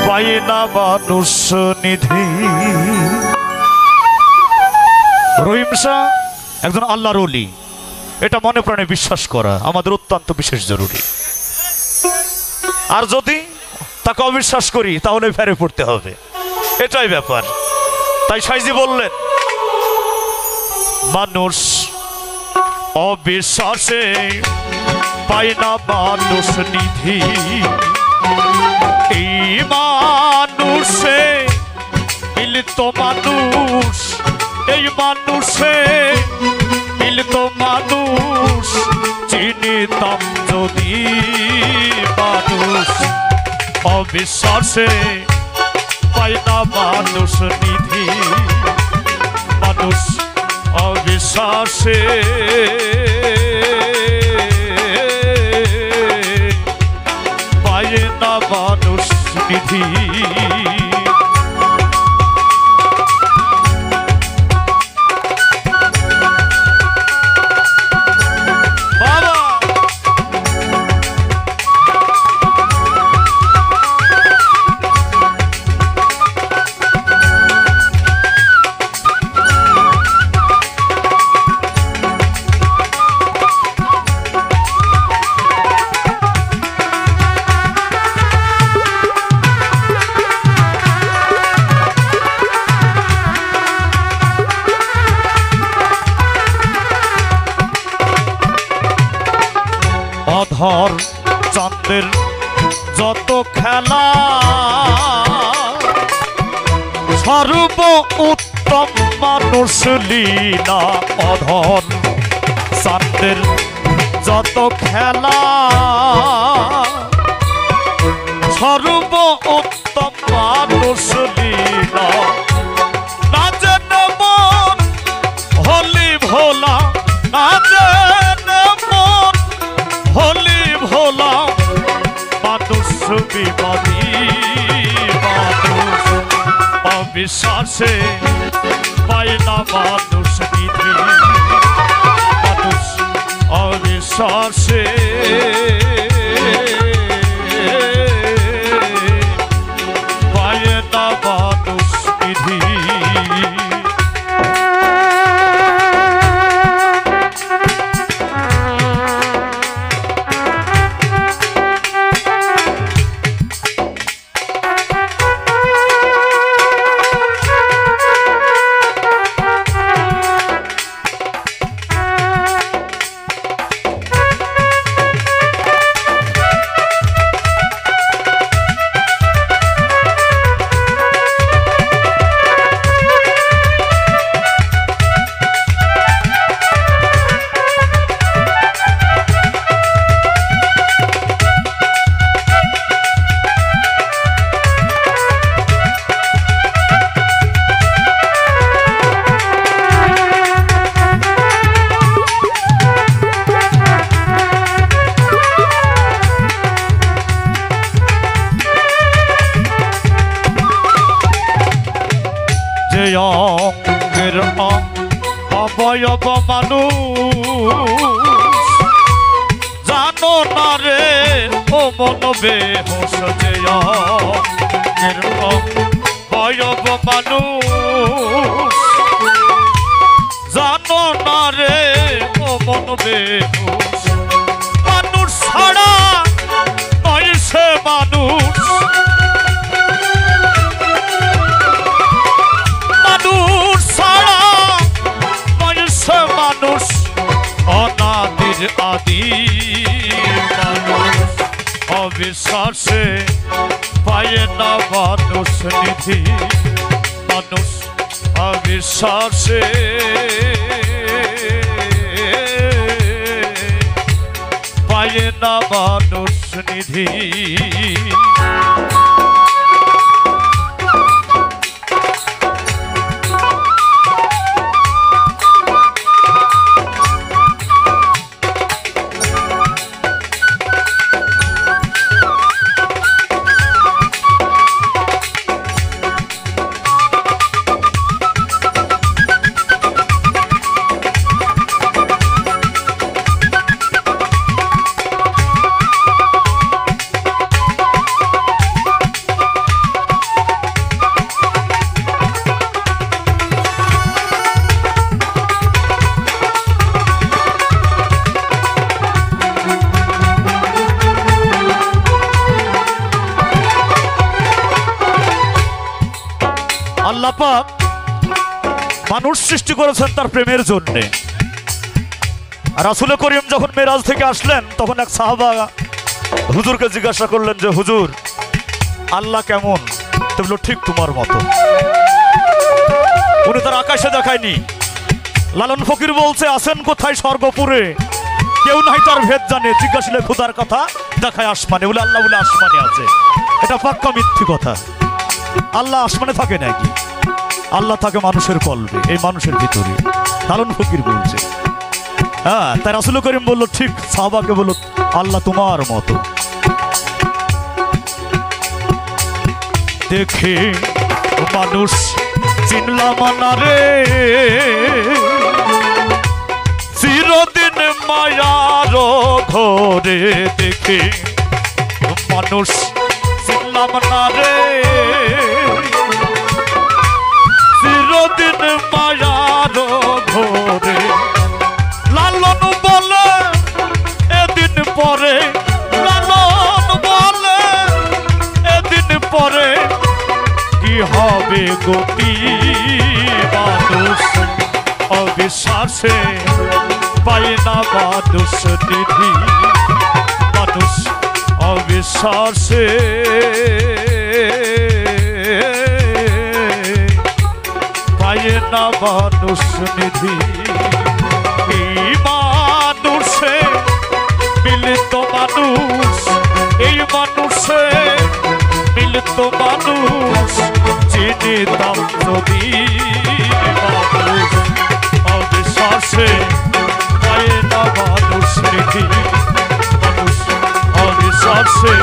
পায় না মানুষ নিধি। রহিম শাহ একজন আল্লাহর ওলি, এটা মনে প্রাণে বিশ্বাস করা আমাদের অত্যন্ত বিশেষ জরুরি। আর যদি তাকে অবিশ্বাস করি তাহলে ফেরে পড়তে হবে, এটাই ব্যাপার। তাই সাইজি বললেন, মানুষ অবিশ্বাসে পায় না মানুষ নিধি। এই মানুষে মিলিত মানুষ, এই মানুষে মিলিত মানুষ চিনিতাম যদি মানুষ অবিশ্বাসে পায় না মানুষ নিধি। মানুষ অবিশ্বাসে পায় না মানুষ নিধি। অধর চন্দ্রের যত খেলা, সর্ব উত্তম মানুষ লীলা। অধর চন্দ্রের যত খেলা, সর্ব উত্তম মানুষ লীলা। না জেনে মন হলি ভোলা, না জেনে মন হলি ভোলা। মানুষ বিবাদী, মানুষ অবিশ্বাসে পায় না মানুষ নিধি। মানুষ অবিশ্বাসে পায় না মানুষ নিধি। অঙ্গের অবয়ব মানুষ জানো না রে ও মন বেহুশ। যে অঙ্গের অবয়ব মানুষ জানো না রে ও মন বেহুশ। মানুষ ছাড়া নয় সে মানুষ, মানুষ ছাড়া নয় সে মানুষ। অনাদির আদি মানুষ অবিশ্বাসে পায় না মানুষ নিধি। মানুষ অবিশ্বাসে পায় না মানুষ নিধি। আল্লাহ পাক মানুষ সৃষ্টি করেছেন তার প্রেমের জন্যে। আর রাসূল করিম যখন মেরাজ থেকে আসলেন তখন এক সাহাবা হুজুরকে জিজ্ঞাসা করলেন যে হুজুর আল্লাহ কেমন? তো বলল ঠিক তোমার মতো। উনি তার আকাশে দেখায়নি। লালন ফকির বলছে আছেন কোথায় স্বর্গপুরে, কেউ নাই তার ভেদ জানে, জিজ্ঞাসিলে খোদার কথা দেখায় আসমানে। বলে আল্লাহ বলে আসমানে আছে, এটা পাক্কা মিথ্যে কথা। আল্লাহ আসমানে থাকে নাকি? আল্লাহ থাকে মানুষের কলবে, এই মানুষের ভিতরে। লালন ফকির বলছে। হ্যাঁ, তাই রাসূল করিম বলল ঠিক, সাহাবাকে বলল আল্লাহ তোমার মতো। দেখে মানুষ চিনলাম না রে, চিরদিন মায়ার ঘরে। দেখে মানুষ চিনলাম না রে, চিরদিন মায়ার ঘরে। লালন বলে এদিন পরে, লালন বলে এদিন পরে কি হবে গতি। মানুষ অবিশ্বাসে পায় না মানুষ নিধি, মানুষ অবিশ্বাসে পায় না মানুষ নিধি। এই মানুষে মিলিত মানুষ, এই মানুষে মিলিত মানুষ চিনিতাম যদি। মানুষ অবিশ্বাসে পায় না মানুষ নিধি, মানুষ অবিশ্বাসে